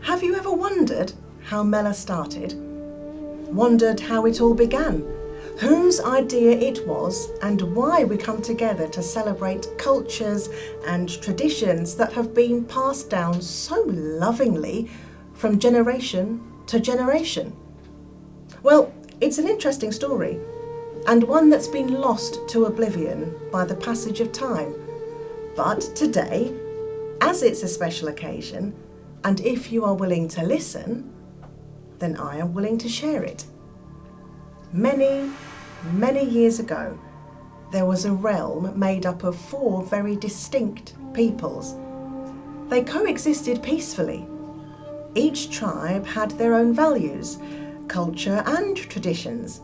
Have you ever wondered how Mela started? Wondered how it all began? Whose idea it was and why we come together to celebrate cultures and traditions that have been passed down so lovingly from generation to generation? Well, it's an interesting story and one that's been lost to oblivion by the passage of time. But today, as it's a special occasion, and if you are willing to listen, then I am willing to share it. Many years ago, there was a realm made up of 4 very distinct peoples. They coexisted peacefully. Each tribe had their own values, culture and traditions,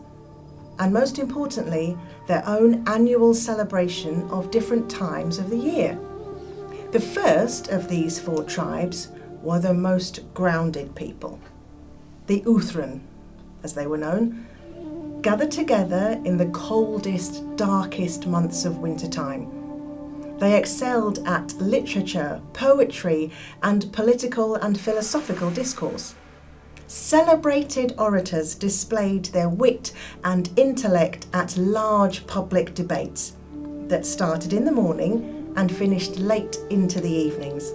and most importantly, their own annual celebration of different times of the year. The first of these 4 tribes were the most grounded people. The Uthran, as they were known, gathered together in the coldest, darkest months of wintertime. They excelled at literature, poetry, and political and philosophical discourse. Celebrated orators displayed their wit and intellect at large public debates that started in the morning and finished late into the evenings.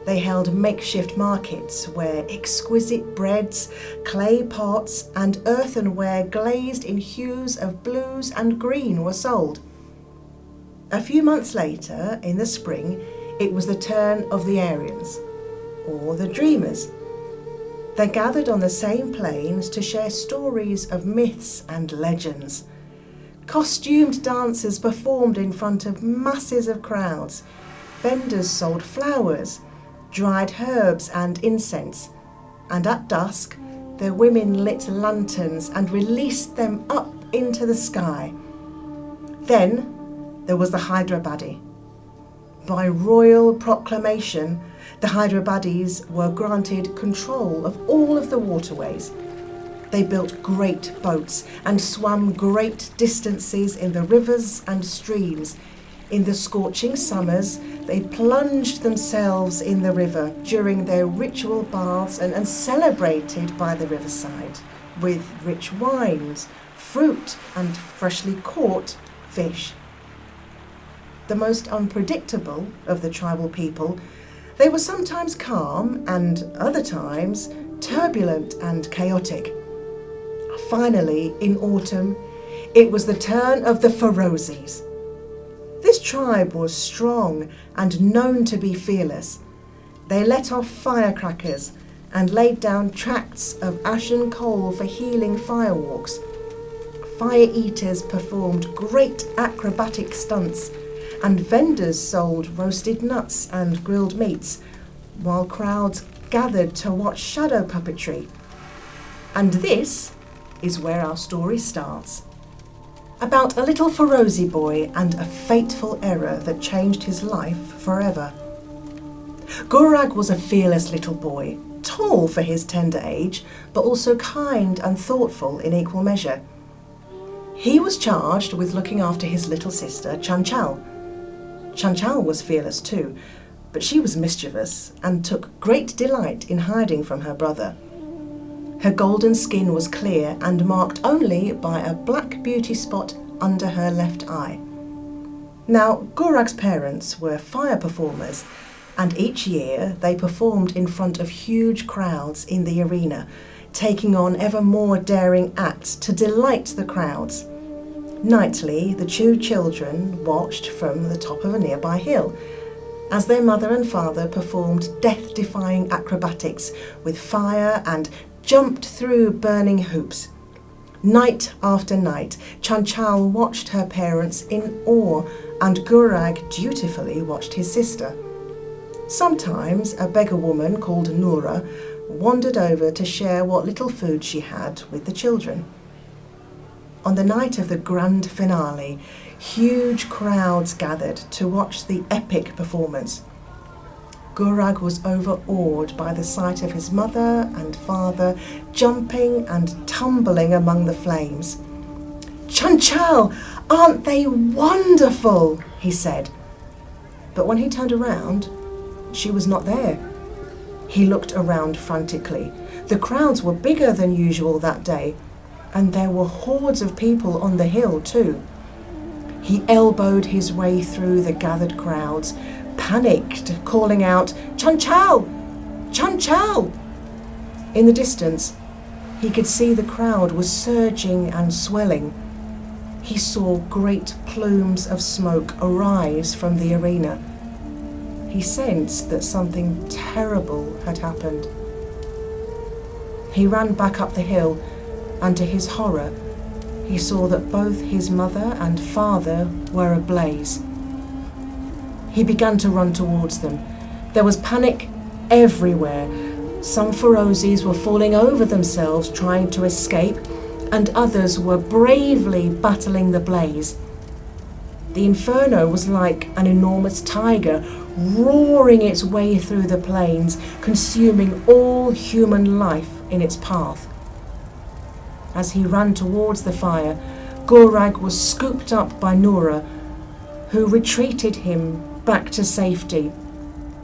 They held makeshift markets where exquisite breads, clay pots, and earthenware glazed in hues of blues and green were sold. A few months later, in the spring, it was the turn of the Aryans, or the Dreamers. They gathered on the same plains to share stories of myths and legends. Costumed dancers performed in front of masses of crowds. Vendors sold flowers, dried herbs and incense, and at dusk their women lit lanterns and released them up into the sky. Then there was the Hyderabadi. By royal proclamation, the Hyderabadis were granted control of all of the waterways. They built great boats and swam great distances in the rivers and streams. In the scorching summers, they plunged themselves in the river during their ritual baths and celebrated by the riverside with rich wines, fruit, and freshly caught fish. The most unpredictable of the tribal people, they were sometimes calm and other times turbulent and chaotic. Finally, in autumn, it was the turn of the Ferozis. This tribe was strong and known to be fearless. They let off firecrackers and laid down tracts of ashen coal for healing firewalks. Fire eaters performed great acrobatic stunts, and vendors sold roasted nuts and grilled meats, while crowds gathered to watch shadow puppetry. And this is where our story starts. About a little Ferozi boy and a fateful error that changed his life forever. Guraag was a fearless little boy, tall for his tender age, but also kind and thoughtful in equal measure. He was charged with looking after his little sister, Chanchal. Chanchal was fearless too, but she was mischievous and took great delight in hiding from her brother. Her golden skin was clear and marked only by a black beauty spot under her left eye. Now, Guraag's parents were fire performers, and each year they performed in front of huge crowds in the arena, taking on ever more daring acts to delight the crowds. Nightly, the 2 children watched from the top of a nearby hill as their mother and father performed death-defying acrobatics with fire and jumped through burning hoops. Night after night, Chanchal watched her parents in awe, and Guraag dutifully watched his sister. Sometimes a beggar woman called Noura wandered over to share what little food she had with the children. On the night of the grand finale, huge crowds gathered to watch the epic performance. Guraag was overawed by the sight of his mother and father jumping and tumbling among the flames. "Chanchal, aren't they wonderful?" he said. But when he turned around, she was not there. He looked around frantically. The crowds were bigger than usual that day, and there were hordes of people on the hill too. He elbowed his way through the gathered crowds, panicked, calling out, "Chun Chao! Chun Chao!" In the distance, he could see the crowd was surging and swelling. He saw great plumes of smoke arise from the arena. He sensed that something terrible had happened. He ran back up the hill, and to his horror, he saw that both his mother and father were ablaze. He began to run towards them. There was panic everywhere. Some Ferozis were falling over themselves trying to escape, and others were bravely battling the blaze. The inferno was like an enormous tiger, roaring its way through the plains, consuming all human life in its path. As he ran towards the fire, Guraag was scooped up by Noura, who retreated him back to safety.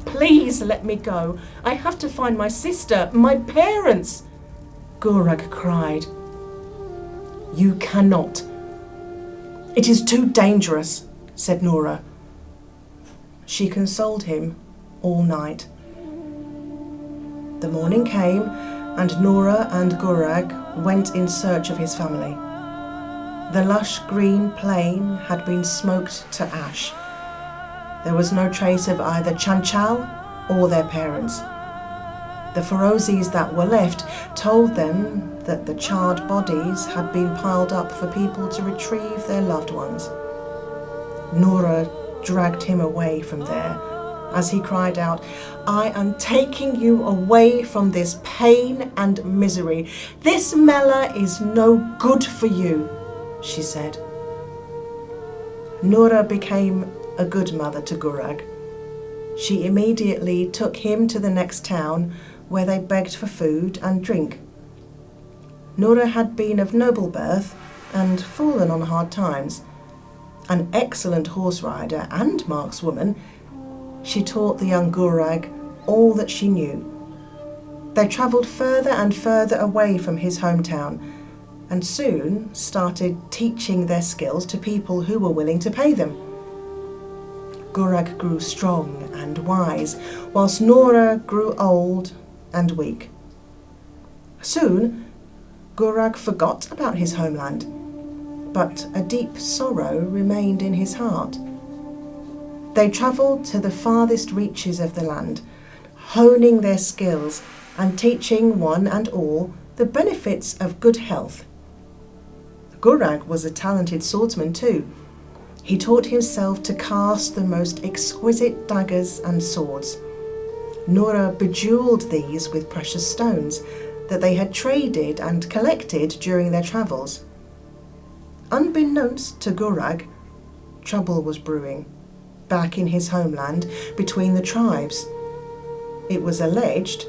"Please let me go. I have to find my sister, my parents," Guraag cried. "You cannot. It is too dangerous," said Noura. She consoled him all night. The morning came, and Noura and Guraag went in search of his family. The lush green plain had been smoked to ash. There was no trace of either Chun Chao or their parents. The Ferozis that were left told them that the charred bodies had been piled up for people to retrieve their loved ones. Noura dragged him away from there as he cried out, "I am taking you away from this pain and misery. This Mela is no good for you," she said. Noura became a good mother to Guraag. She immediately took him to the next town where they begged for food and drink. Noura had been of noble birth and fallen on hard times. An excellent horse rider and markswoman, she taught the young Guraag all that she knew. They travelled further and further away from his hometown and soon started teaching their skills to people who were willing to pay them. Guraag grew strong and wise, whilst Noura grew old and weak. Soon, Guraag forgot about his homeland, but a deep sorrow remained in his heart. They travelled to the farthest reaches of the land, honing their skills and teaching one and all the benefits of good health. Guraag was a talented swordsman too. He taught himself to cast the most exquisite daggers and swords. Noura bejewelled these with precious stones that they had traded and collected during their travels. Unbeknownst to Guraag, trouble was brewing back in his homeland between the tribes. It was alleged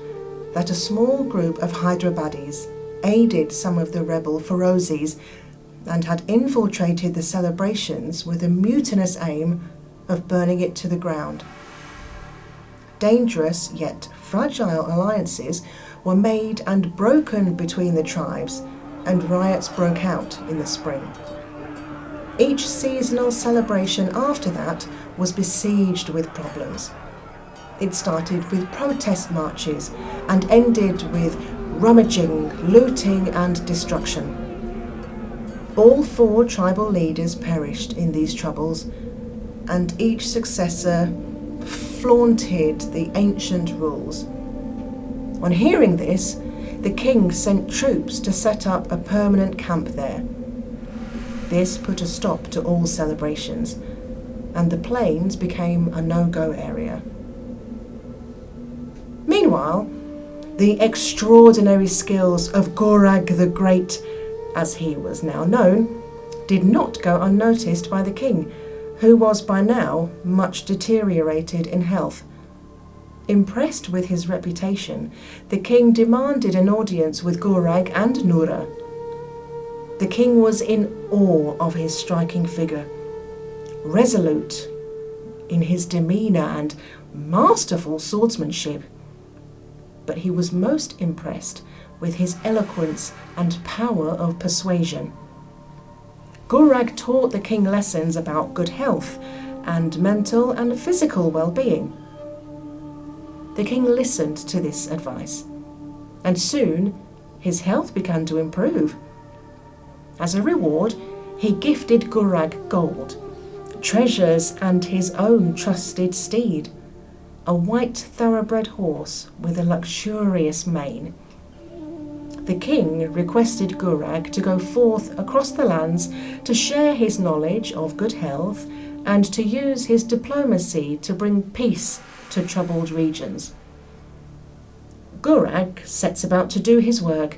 that a small group of Hyderabadis aided some of the rebel Ferozis and had infiltrated the celebrations with a mutinous aim of burning it to the ground. Dangerous yet fragile alliances were made and broken between the tribes, and riots broke out in the spring. Each seasonal celebration after that was besieged with problems. It started with protest marches and ended with rummaging, looting and destruction. All 4 tribal leaders perished in these troubles, and each successor flaunted the ancient rules. On hearing this, the king sent troops to set up a permanent camp there. This put a stop to all celebrations, and the plains became a no-go area. Meanwhile, the extraordinary skills of Guraag the Great, as he was now known, did not go unnoticed by the king, who was by now much deteriorated in health. Impressed with his reputation, the king demanded an audience with Guraag and Noura. The king was in awe of his striking figure, resolute in his demeanour and masterful swordsmanship. but he was most impressed with his eloquence and power of persuasion. Guraag taught the king lessons about good health and mental and physical well-being. The king listened to this advice, and soon his health began to improve. As a reward, he gifted Guraag gold, treasures, and his own trusted steed, a white thoroughbred horse with a luxurious mane. The king requested Guraag to go forth across the lands to share his knowledge of good health and to use his diplomacy to bring peace to troubled regions. Guraag sets about to do his work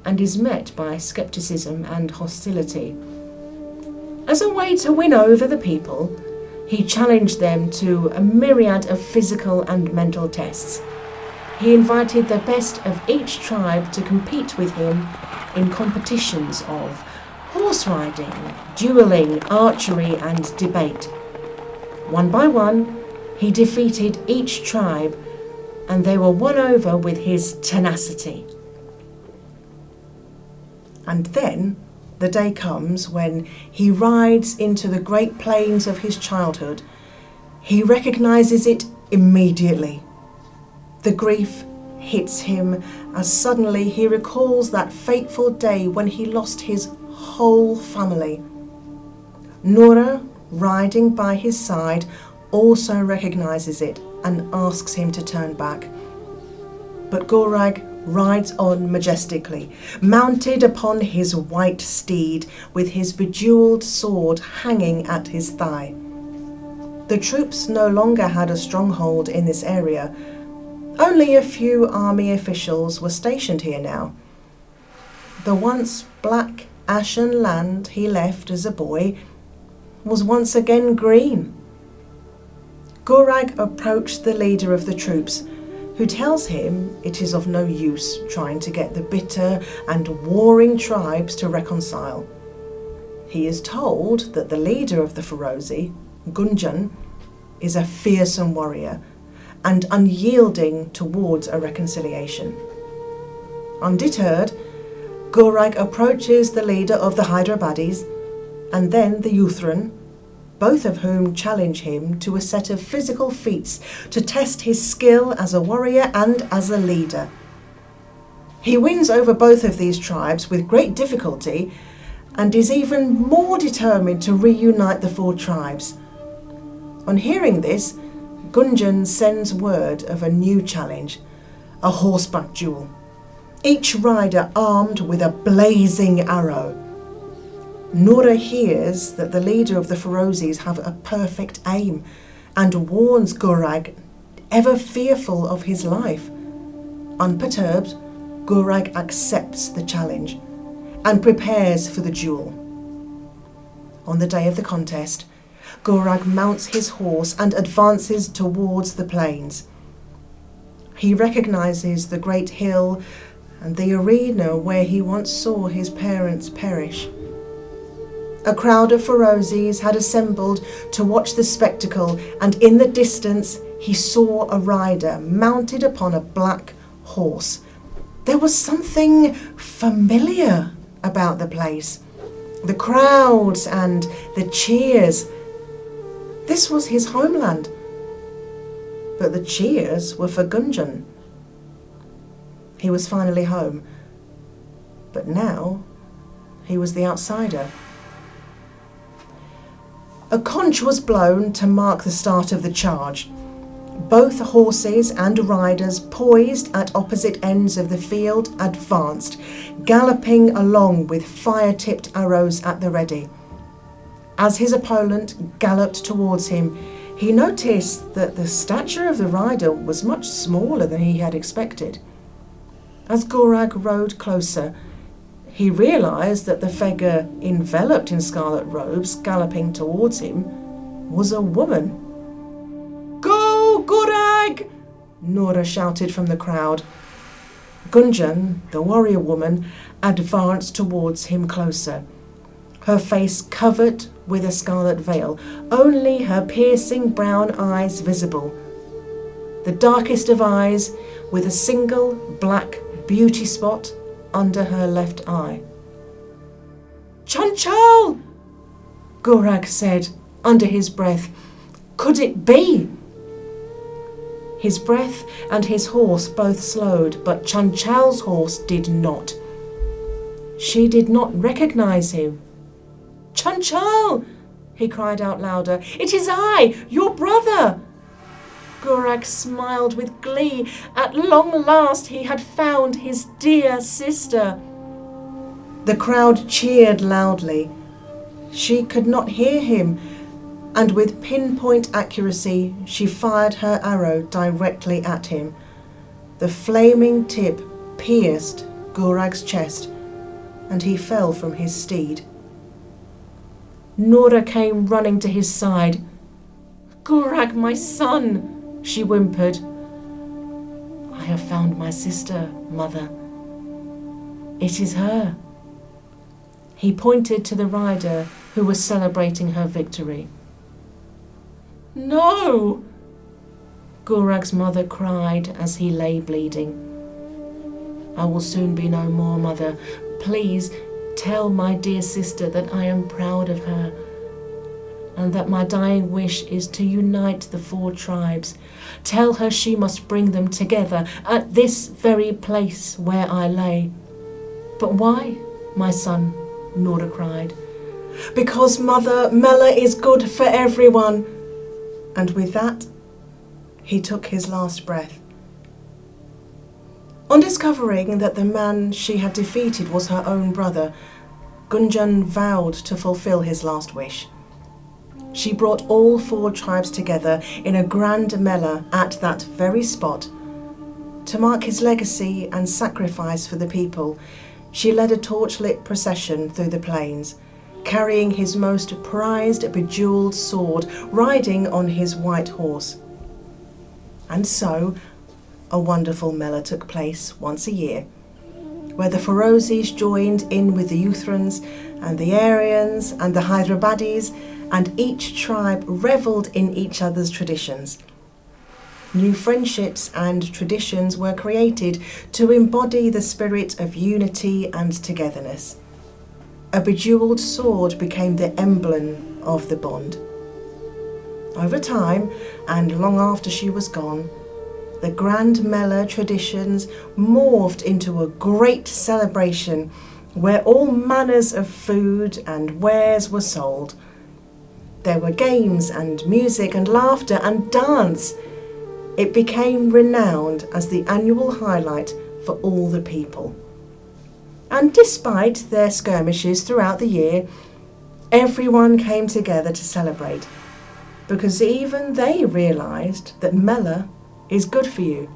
and is met by skepticism and hostility. As a way to win over the people, he challenged them to a myriad of physical and mental tests. He invited the best of each tribe to compete with him in competitions of horse riding, dueling, archery, and debate. One by one, he defeated each tribe, and they were won over with his tenacity. And then the day comes when he rides into the great plains of his childhood. He recognizes it immediately. The grief hits him as suddenly he recalls that fateful day when he lost his whole family. Nora, riding by his side, also recognizes it and asks him to turn back. But Guraag rides on majestically, mounted upon his white steed with his bejewelled sword hanging at his thigh. The troops no longer had a stronghold in this area. Only a few army officials were stationed here now. The once black, ashen land he left as a boy was once again green. Guraag approached the leader of the troops, who tells him it is of no use trying to get the bitter and warring tribes to reconcile. He is told that the leader of the Ferozi, Gunjan, is a fearsome warrior and unyielding towards a reconciliation. Undeterred, Guraag approaches the leader of the Hyderabadis and then the Uthran, both of whom challenge him to a set of physical feats to test his skill as a warrior and as a leader. He wins over both of these tribes with great difficulty and is even more determined to reunite the four tribes. On hearing this, Gunjan sends word of a new challenge, a horseback duel, each rider armed with a blazing arrow. Nora hears that the leader of the Ferozis have a perfect aim and warns Guraag, ever fearful of his life. Unperturbed, Guraag accepts the challenge and prepares for the duel. On the day of the contest, Guraag mounts his horse and advances towards the plains. He recognizes the great hill and the arena where he once saw his parents perish. A crowd of Ferozis had assembled to watch the spectacle, and in the distance he saw a rider mounted upon a black horse. There was something familiar about the place. The crowds and the cheers. This was his homeland. But the cheers were for Gunjan. He was finally home. But now he was the outsider. A conch was blown to mark the start of the charge. Both horses and riders, poised at opposite ends of the field, advanced, galloping along with fire-tipped arrows at the ready. As his opponent galloped towards him, he noticed that the stature of the rider was much smaller than he had expected. As Guraag rode closer, he realized that the figure enveloped in scarlet robes galloping towards him was a woman. "Go, Guraag!" Nora shouted from the crowd. Gunjan, the warrior woman, advanced towards him closer, her face covered with a scarlet veil, only her piercing brown eyes visible. the darkest of eyes, with a single black beauty spot under her left eye. "Chanchal!" Guraag said under his breath. "Could it be?" His breath and his horse both slowed, but Chanchal's horse did not. She did not recognize him. "Chanchal!" he cried out louder. "It is I, your brother!" Guraag smiled with glee. At long last he had found his dear sister. The crowd cheered loudly. She could not hear him, and with pinpoint accuracy she fired her arrow directly at him. The flaming tip pierced Guraag's chest, and he fell from his steed. Nora came running to his side. "Guraag, my son," she whimpered. "I have found my sister, mother. It is her." He pointed to the rider who was celebrating her victory. "No!" Guraag's mother cried as he lay bleeding. "I will soon be no more, mother. Please tell my dear sister that I am proud of her, and that my dying wish is to unite the 4 tribes. Tell her she must bring them together at this very place where I lay." "But why, my son?" Nora cried. "Because, mother, Mela is good for everyone." And with that, he took his last breath. On discovering that the man she had defeated was her own brother, Gunjan vowed to fulfill his last wish. She brought all 4 tribes together in a grand Mela at that very spot. To mark his legacy and sacrifice for the people, she led a torchlit procession through the plains, carrying his most prized bejewelled sword, riding on his white horse. And so, a wonderful Mela took place once a year, where the Ferozis joined in with the Uthrans and the Aryans and the Hyderabadis, and each tribe revelled in each other's traditions. New friendships and traditions were created to embody the spirit of unity and togetherness. A bejewelled sword became the emblem of the bond. Over time, and long after she was gone, the Grand Mela traditions morphed into a great celebration where all manners of food and wares were sold. There were games and music and laughter and dance. It became renowned as the annual highlight for all the people. And despite their skirmishes throughout the year, everyone came together to celebrate, because even they realised that Mela is good for you.